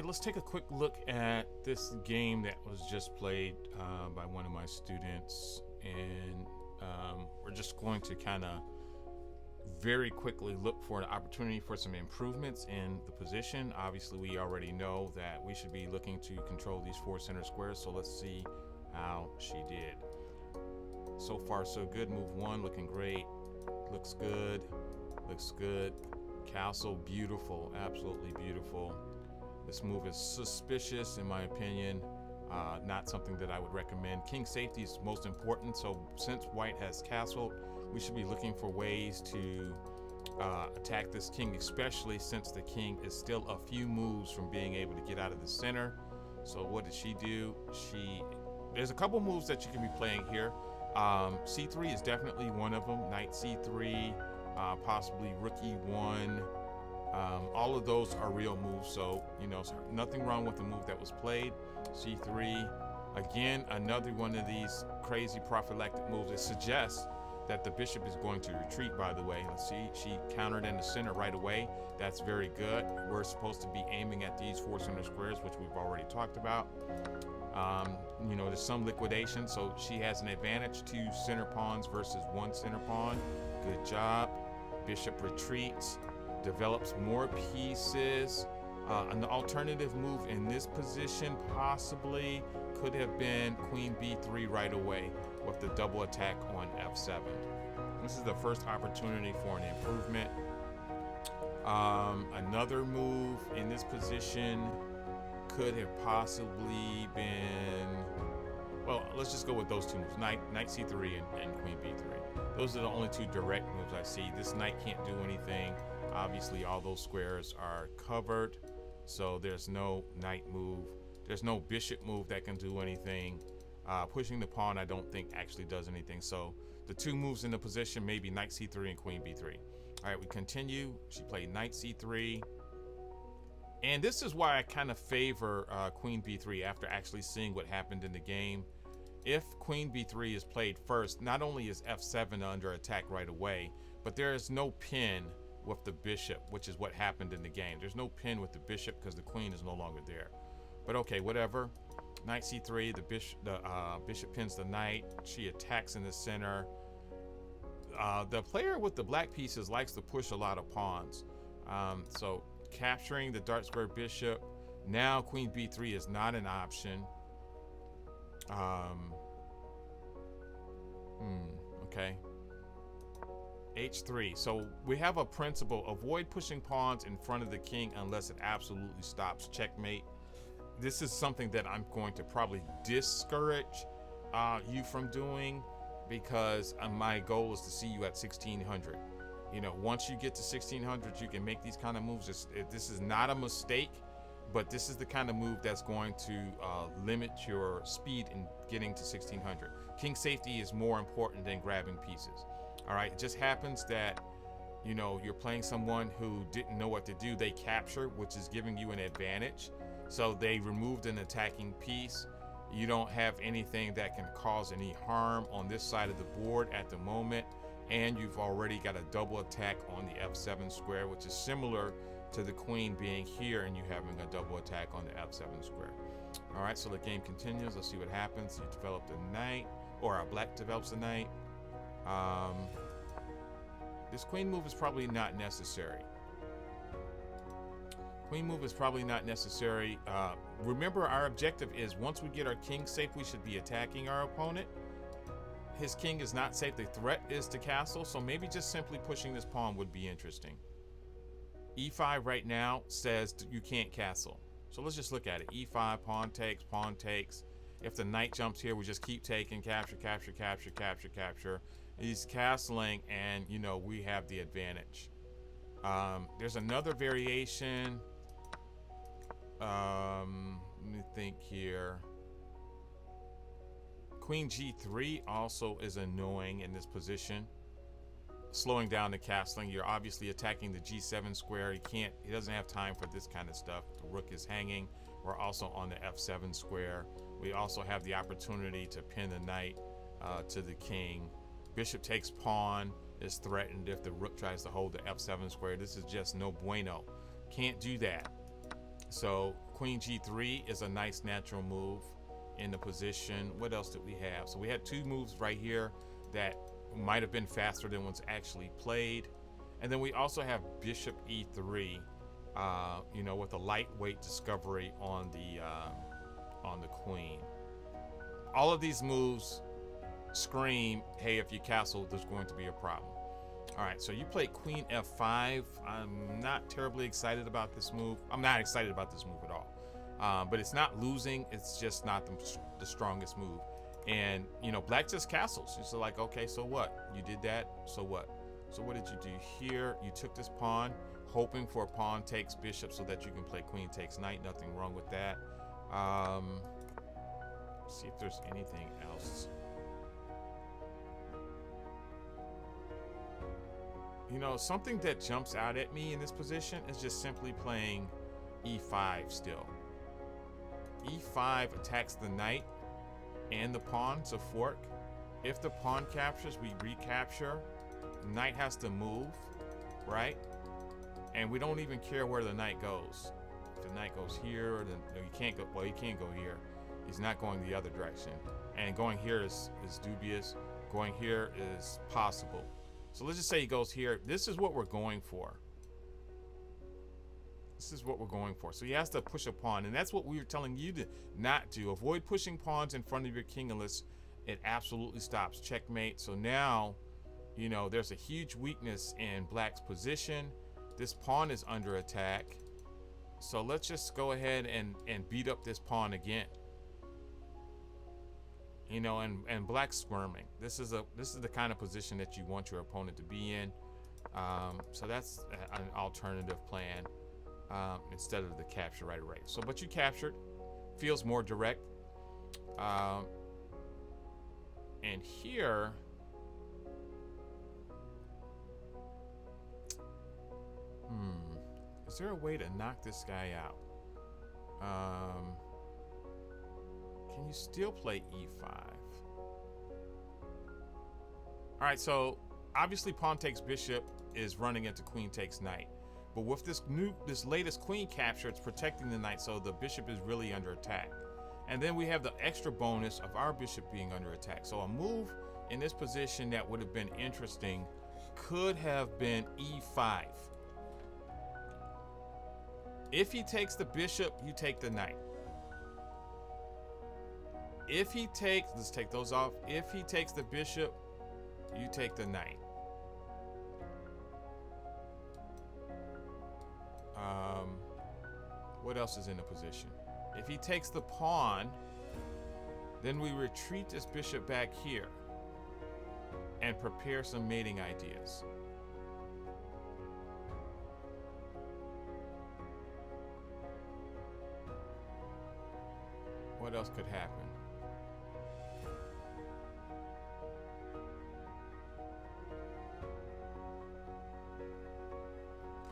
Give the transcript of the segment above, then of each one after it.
Okay, let's take a quick look at this game that was just played by one of my students, and we're just going to kind of very quickly look for an opportunity for some improvements in the position. Obviously, we already know that we should be looking to control these 4 center squares, so let's see how she did. So far, so good. Move 1 looking great. Looks good. Looks good. Castle, beautiful. Absolutely beautiful. This move is suspicious, in my opinion. Not something that I would recommend. King safety is most important, so since white has castled, we should be looking for ways to attack this king, especially since the king is still a few moves from being able to get out of the center. So what did she do? There's a couple moves that you can be playing here. C3 is definitely one of them. Knight C3, possibly rook E1. All of those are real moves, so nothing wrong with the move that was played. C3, again, another one of these crazy prophylactic moves. It suggests that the bishop is going to retreat, by the way. Let's see, she countered in the center right away. That's very good. We're supposed to be aiming at these 4 center squares, which we've already talked about. There's some liquidation, so she has an advantage, 2 center pawns versus 1 center pawn. Good job. Bishop retreats, develops more pieces. An alternative move in this position possibly could have been queen b3 right away with the double attack on f7. This is the first opportunity for an improvement. Another move in this position could have possibly been, well, let's just go with those 2 moves, knight c3 and queen b3. Those are the only 2 direct moves I see. This knight can't do anything. Obviously, all those squares are covered, so there's no knight move. There's no bishop move that can do anything. Pushing the pawn, I don't think actually does anything. So the 2 moves in the position, maybe knight c3 and queen b3. All right, we continue. She played knight c3. And this is why I kind of favor queen b3 after actually seeing what happened in the game. If queen b3 is played first, not only is f7 under attack right away, but there is no pin with the bishop, which is what happened in the game. There's no pin with the bishop because the queen is no longer there. But okay, whatever. Knight c3, the bishop pins the knight. She attacks in the center. The player with the black pieces likes to push a lot of pawns. So capturing the dark square bishop. Now queen b3 is not an option. Okay. H3. So we have a principle: avoid pushing pawns in front of the king unless it absolutely stops checkmate. This is something that I'm going to probably discourage you from doing, because my goal is to see you at 1600. Once you get to 1600, you can make these kind of moves. This is not a mistake, but this is the kind of move that's going to limit your speed in getting to 1600. King safety is more important than grabbing pieces. All right, it just happens that you're playing someone who didn't know what to do. They capture, which is giving you an advantage. So they removed an attacking piece. You don't have anything that can cause any harm on this side of the board at the moment. And you've already got a double attack on the f7 square, which is similar to the queen being here and you having a double attack on the f7 square. All right, so the game continues. Let's see what happens. You developed a knight, or black develops a knight. This queen move is probably not necessary. Queen move is probably not necessary. Remember, our objective is once we get our king safe, we should be attacking our opponent. His king is not safe. The threat is to castle, so maybe just simply pushing this pawn would be interesting. E5 right now says you can't castle. So let's just look at it. E5, pawn takes, pawn takes. If the knight jumps here, we just keep taking, capture, capture, capture, capture, capture. He's castling, and we have the advantage. There's another variation. Let me think here. Queen g3 also is annoying in this position, slowing down the castling. You're obviously attacking the g7 square. He doesn't have time for this kind of stuff. The rook is hanging. We're also on the f7 square. We also have the opportunity to pin the knight to the king. Bishop takes pawn is threatened if the rook tries to hold the f7 square. This is just no bueno. Can't do that. So queen g3 is a nice natural move in the position. What else did we have? So we had two moves right here that might have been faster than what's actually played. And then we also have bishop e3, you know, with a lightweight discovery on the queen. All of these moves scream, hey, if you castle, there's going to be a problem. All right, so you play queen f5. I'm not terribly excited about this move. I'm not excited about this move at all. But it's not losing. It's just not the strongest move. And, you know, black just castles. It's like, okay, so what? You did that, so what? So what did you do here? You took this pawn, hoping for a pawn takes bishop so that you can play queen takes knight. Nothing wrong with that. See if there's anything else. You know, something that jumps out at me in this position is just simply playing e5 still. e5 attacks the knight and the pawn to fork. If the pawn captures, we recapture. The knight has to move, right? And we don't even care where the knight goes. If the knight goes here, then no, you can't go. Well, he can't go here. He's not going the other direction. And going here is dubious. Going here is possible. So let's just say he goes here. This is what we're going for. This is what we're going for. So he has to push a pawn, and that's what we were telling you to not do. Avoid pushing pawns in front of your king unless it absolutely stops checkmate. So now, you know, there's a huge weakness in black's position. This pawn is under attack. So let's just go ahead and beat up this pawn again. You know, and black's squirming. This is the kind of position that you want your opponent to be in. So that's an alternative plan instead of the capture right away. So, but you captured, feels more direct. And here, is there a way to knock this guy out? Can you still play e5? All right, so obviously pawn takes bishop is running into queen takes knight. But with this latest queen capture, it's protecting the knight, so the bishop is really under attack. And then we have the extra bonus of our bishop being under attack. So a move in this position that would have been interesting could have been e5. If he takes the bishop, you take the knight. If he takes, let's take those off. If he takes the bishop, you take the knight. What else is in the position? If he takes the pawn, then we retreat this bishop back here and prepare some mating ideas. What else could happen?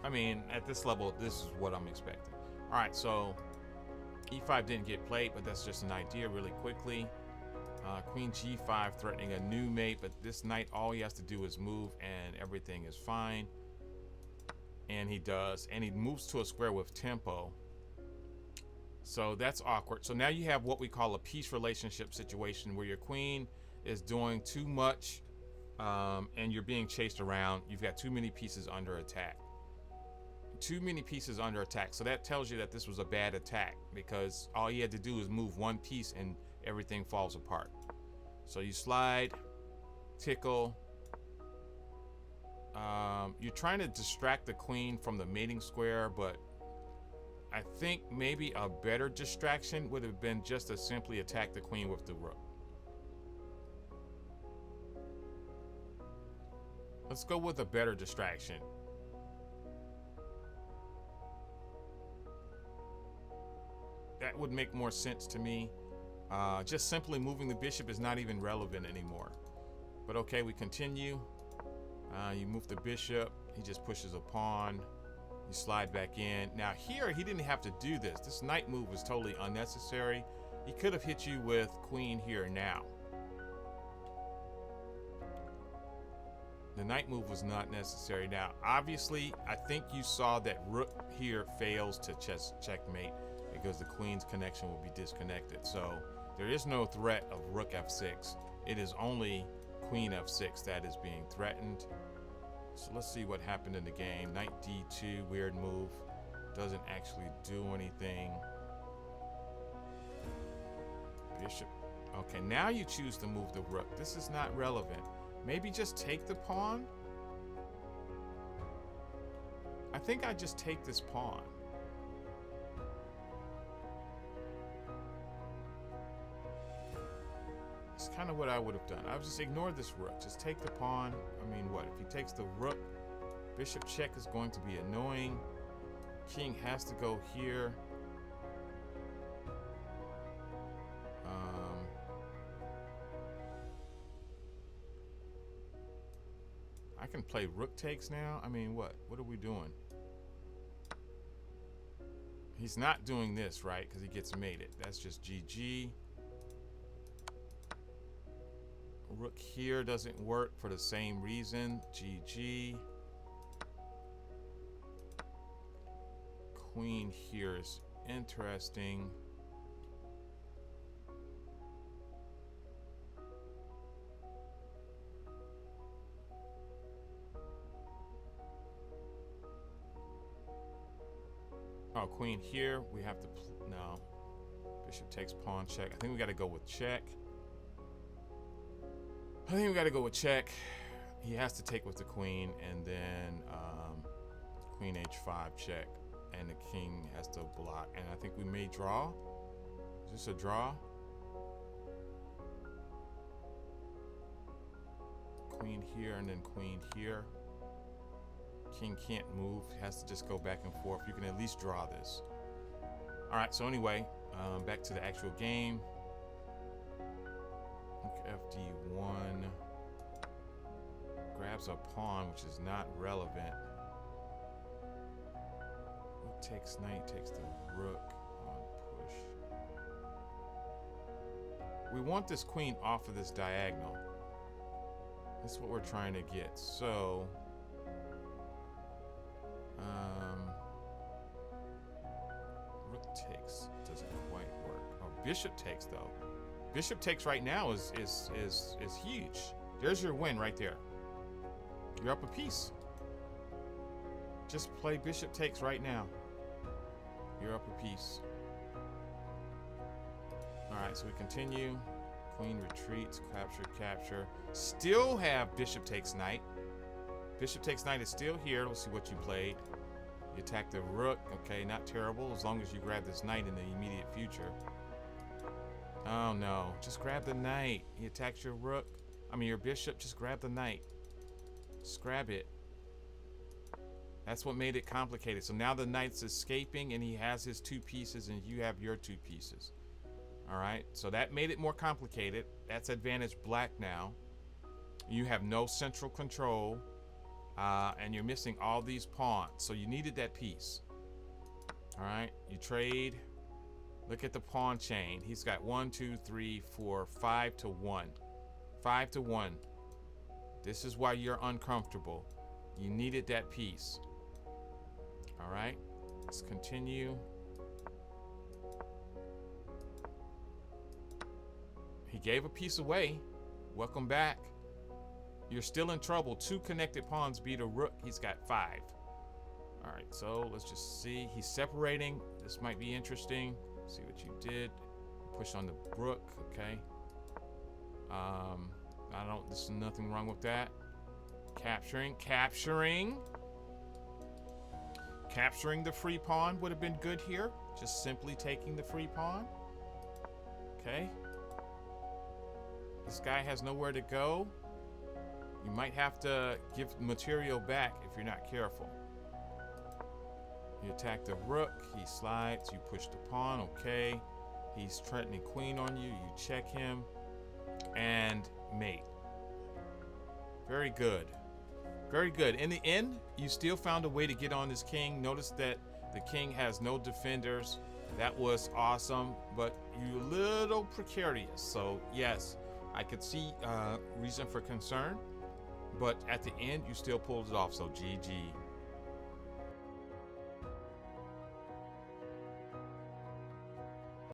I mean, at this level, this is what I'm expecting. All right, so e5 didn't get played, but that's just an idea really quickly. Queen g5 threatening a new mate, but this knight, all he has to do is move and everything is fine. And he does, and he moves to a square with tempo. So that's awkward. So now you have what we call a peace relationship situation where your queen is doing too much and you're being chased around. You've got too many pieces under attack. Too many pieces under attack. So that tells you that this was a bad attack because all you had to do is move one piece and everything falls apart. So you slide, tickle. You're trying to distract the queen from the mating square, but I think maybe a better distraction would have been just to simply attack the queen with the rook. Let's go with a better distraction. That would make more sense to me. Just simply moving the bishop is not even relevant anymore. But okay, we continue. You move the bishop. He just pushes a pawn. You slide back in. Now here, he didn't have to do this. This knight move was totally unnecessary. He could have hit you with queen here now. The knight move was not necessary. Now, obviously, I think you saw that rook here fails to checkmate. because the queen's connection will be disconnected. So there is no threat of rook f6. It is only queen f6 that is being threatened. So let's see what happened in the game. Knight d2, weird move. Doesn't actually do anything. Bishop. Okay, now you choose to move the rook. This is not relevant. Maybe just take the pawn? I think I just take this pawn. It's kind of what I would have done. I would just ignore this rook. Just take the pawn. I mean, what? If he takes the rook, bishop check is going to be annoying. King has to go here. I can play rook takes now. I mean, what? What are we doing? He's not doing this, right? Because he gets mated. That's just GG. Rook here doesn't work for the same reason. GG. Queen here is interesting. Oh, queen here. We have to no. Bishop takes pawn check. I think we got to go with check. I think we got to go with check. He has to take with the queen, and then queen h5 check, and the king has to block. And I think we may draw. Is this a draw? Queen here and then queen here. King can't move, has to just go back and forth. You can at least draw this. All right, so anyway, back to the actual game. FD1 grabs a pawn, which is not relevant. Rook takes knight, takes the rook on push. We want this queen off of this diagonal. That's what we're trying to get. So rook takes doesn't quite work. Oh, bishop takes though. Bishop takes right now is huge. There's your win right there. You're up a piece. Just play bishop takes right now. You're up a piece. All right, so we continue. Queen retreats, capture, capture. Still have bishop takes knight. Bishop takes knight is still here. Let's see what you played. You attack the rook. Okay, not terrible as long as you grab this knight in the immediate future. Oh no, just grab the knight. He attacks your rook. I mean your bishop, just grab the knight. Just grab it. That's what made it complicated. So now the knight's escaping and he has his two pieces and you have your two pieces. All right, so that made it more complicated. That's advantage black now. You have no central control and you're missing all these pawns. So you needed that piece. All right, you trade. Look at the pawn chain. He's got 1, 2, 3, 4, 5 to 1. 5 to 1. This is why you're uncomfortable. You needed that piece. All right, let's continue. He gave a piece away. Welcome back. You're still in trouble. 2 connected pawns beat a rook. He's got 5. All right, so let's just see. He's separating. This might be interesting. See what you did. Push on the rook, okay. There's nothing wrong with that. Capturing the free pawn would have been good here. Just simply taking the free pawn. Okay. This guy has nowhere to go. You might have to give material back if you're not careful. You attack the rook, he slides, you push the pawn, okay. He's threatening queen on you, you check him, and mate. Very good. Very good. In the end, you still found a way to get on this king. Notice that the king has no defenders. That was awesome, but you're a little precarious. So yes, I could see reason for concern, but at the end, you still pulled it off, so GG.